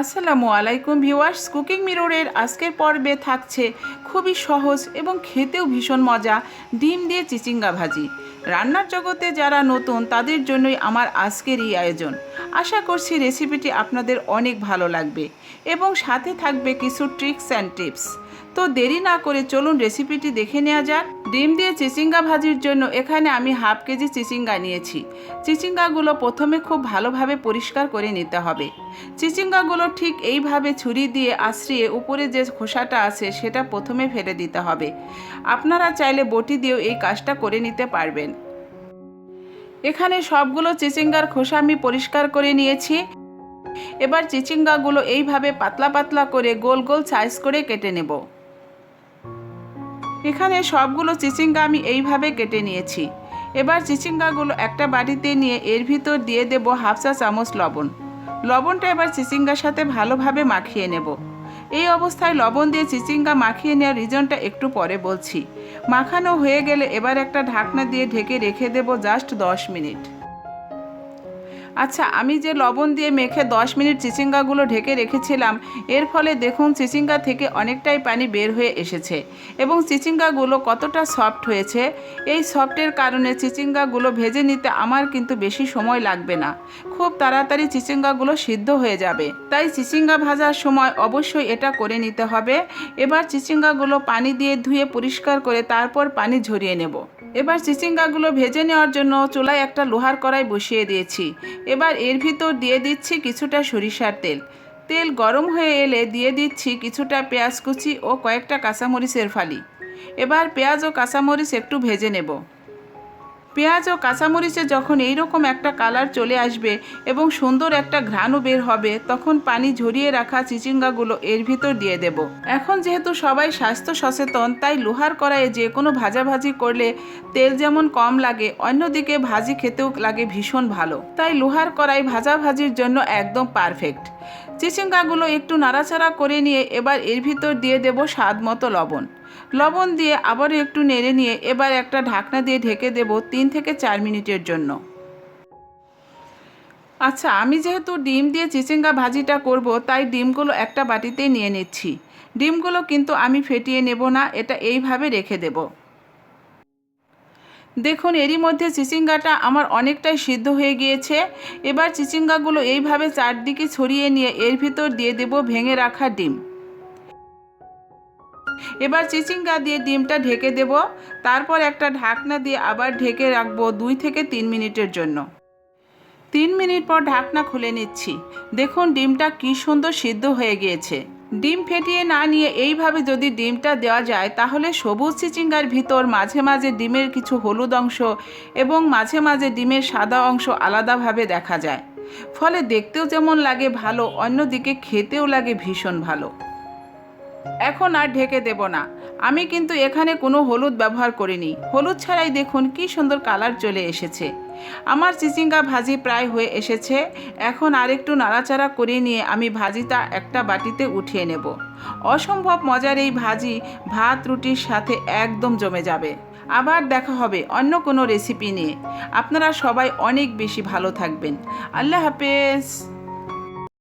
আসসালামু আলাইকুম viewers, cooking মিররের আজকের পর্বে থাকছে খুবই সহজ এবং খেতেও ভীষণ মজা ডিম দিয়ে চিচিঙ্গা ভাজি। রান্নার জগতে যারা নতুন তাদের জন্যই আমার আজকের এই আয়োজন। আশা করছি রেসিপিটি আপনাদের অনেক ভালো লাগবে এবং সাথে থাকবে কিছু ট্রিক্স অ্যান্ড টিপস। তো দেরি না করে চলুন রেসিপিটি দেখে নেওয়া যাক। ডিম দিয়ে চিচিঙ্গা ভাজির জন্য এখানে আমি হাফ কেজি চিচিঙ্গা নিয়েছি। চিচিঙ্গাগুলো প্রথমে খুব ভালোভাবে পরিষ্কার করে নিতে হবে। চিচিঙ্গাগুলো ঠিক এইভাবে ছুরি দিয়ে আঁচড়িয়ে উপরে যে খোসাটা আছে সেটা প্রথমে ফেলে দিতে হবে। আপনারা চাইলে বটি দিয়েও এই কাজটা করে নিতে পারবেন। এখানে সবগুলো চিচিঙ্গার খোসা আমি পরিষ্কার করে নিয়েছি। এবার চিচিঙ্গাগুলো এইভাবে পাতলা পাতলা করে গোল গোল সাইজ করে কেটে নেব। এখানে সবগুলো চিচিঙ্গা আমি এইভাবে কেটে নিয়েছি। এবার চিচিঙ্গাগুলো একটা বাটিতে নিয়ে এর ভিতর দিয়ে দেব হাফ চা চামচ লবণ। লবণটা এবার চিচিঙ্গার সাথে ভালোভাবে মাখিয়ে নেব। এই অবস্থায় লবণ দিয়ে চিচিঙ্গা মাখিয়ে নেওয়ার রিজনটা একটু পরে বলছি। মাখানো হয়ে গেলে এবার একটা ঢাকনা দিয়ে ঢেকে রেখে দেব জাস্ট 10 মিনিট। আচ্ছা, আমি যে লবণ দিয়ে মেখে 10 মিনিট চিচিঙ্গাগুলো ঢেকে রেখেছিলাম, এর ফলে দেখুন চিচিঙ্গা থেকে অনেকটাই পানি বের হয়ে এসেছে এবং চিচিঙ্গাগুলো কতটা সফট হয়েছে। এই সফটের কারণে চিচিঙ্গাগুলো ভেজে নিতে আমার কিন্তু বেশি সময় লাগবে না, খুব তাড়াতাড়ি চিচিঙ্গাগুলো সিদ্ধ হয়ে যাবে। তাই চিচিঙ্গা ভাজার সময় অবশ্যই এটা করে নিতে হবে। এবার চিচিঙ্গাগুলো পানি দিয়ে ধুয়ে পরিষ্কার করে তারপর পানি ঝরিয়ে নেব। এবার চিচিঙ্গাগুলো ভেজে নেওয়ার জন্য চুলায় একটা লোহার কড়াই বসিয়ে দিয়েছি। এবার এর ভিতর দিয়ে দিচ্ছি কিছুটা সরিষার তেল। তেল গরম হয়ে এলে দিয়ে দিচ্ছি কিছুটা পেঁয়াজ কুচি ও কয়েকটা কাঁচামরিচের ফালি। এবার পেঁয়াজ ও কাঁচামরিচ একটু ভেজে নেব। পেঁয়াজ ও কাঁচামরিচে যখন এইরকম একটা কালার চলে আসবে এবং সুন্দর একটা ঘ্রাণও বের হবে, তখন পানি ঝরিয়ে রাখা চিচিঙ্গাগুলো এর ভিতর দিয়ে দেব। এখন যেহেতু সবাই স্বাস্থ্য সচেতন, তাই লোহার কড়াইয়ে যে কোনো ভাজাভাজি করলে তেল যেমন কম লাগে, অন্যদিকে ভাজি খেতেও লাগে ভীষণ ভালো। তাই লোহার কড়াই ভাজাভাজির জন্য একদম পারফেক্ট। চিচিঙ্গাগুলো একটু নাড়াচাড়া করে নিয়ে এবার এর ভিতর দিয়ে দেব স্বাদ মতো লবণ। লবণ দিয়ে আবারও একটু নেড়ে নিয়ে এবার একটা ঢাকনা দিয়ে ঢেকে দেব 3 থেকে 4 মিনিটের জন্য। আচ্ছা, আমি যেহেতু ডিম দিয়ে চিচিঙ্গা ভাজিটা করব, তাই ডিমগুলো একটা বাটিতেই নিয়ে নিচ্ছি। ডিমগুলো কিন্তু আমি ফেটিয়ে নেব না, এটা এইভাবে রেখে দেব। দেখুন এরই মধ্যে চিচিঙ্গাটা আমার অনেকটাই সিদ্ধ হয়ে গিয়েছে। এবার চিচিঙ্গাগুলো এইভাবে চারদিকে ছড়িয়ে নিয়ে এর ভিতর দিয়ে দেব ভেঙে রাখা ডিম। এবার চিচিঙ্গা দিয়ে ডিমটা ঢেকে দেব। তারপর একটা ঢাকনা দিয়ে আবার ঢেকে রাখবো 2 থেকে 3 মিনিটের জন্য। 3 মিনিট পর ঢাকনা খুলে নিচ্ছি। দেখুন ডিমটা কি সুন্দর সিদ্ধ হয়ে গিয়েছে। ডিম ফেটিয়ে না নিয়ে এইভাবে যদি ডিমটা দেওয়া যায়, তাহলে সবুজ চিচিঙ্গার ভিতর মাঝে মাঝে ডিমের কিছু হলুদ অংশ এবং মাঝে মাঝে ডিমের সাদা অংশ আলাদাভাবে দেখা যায়। ফলে দেখতেও যেমন লাগে ভালো, অন্যদিকে খেতেও লাগে ভীষণ ভালো। এখন আর ঢেকে দেব না। আমি কিন্তু এখানে কোনো হলুদ ব্যবহার করিনি। হলুদ ছাড়াই দেখুন কি সুন্দর কালার চলে এসেছে। আমার চিচিঙ্গা ভাজি প্রায় হয়ে এসেছে। এখন আরেকটু নাড়াচাড়া করে নিয়ে আমি ভাজিটা একটা বাটিতে উঠিয়ে নেব। অসম্ভব মজার এই ভাজি ভাত রুটির সাথে একদম জমে যাবে। আবার দেখা হবে অন্য কোনো রেসিপি নিয়ে। আপনারা সবাই অনেক বেশি ভালো থাকবেন। আল্লাহ হাফেজ।